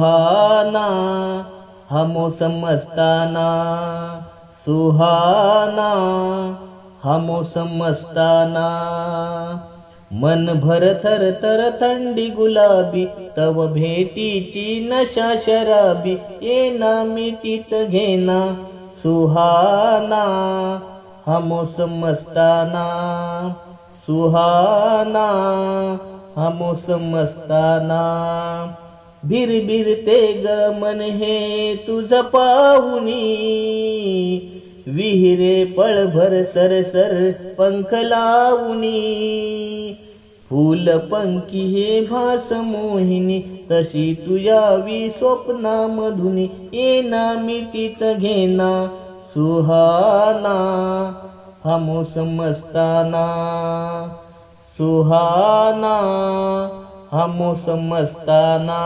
सुहाना हा मौसम मस्ताना, सुहाना हा मौसम मस्ताना। मन भर थर थर थंडी गुलाबी, तव भेटीची नशा शराबी, येना मिठीत घेना। सुहाना हा मौसम मस्ताना, सुहाना हा मौसम मस्ताना। भिरभिरते ग मन हे तुझ पाहुनी, विहिरे पळभर सरसर पंख लावणी। फूल पंखी हे भास मोहिनी, तशी तू यावी स्वप्नामधुनी, येना मिठीत घेना। सुहाना हा मौसम मस्ताना, सुहाना हा मौसम मस्ताना।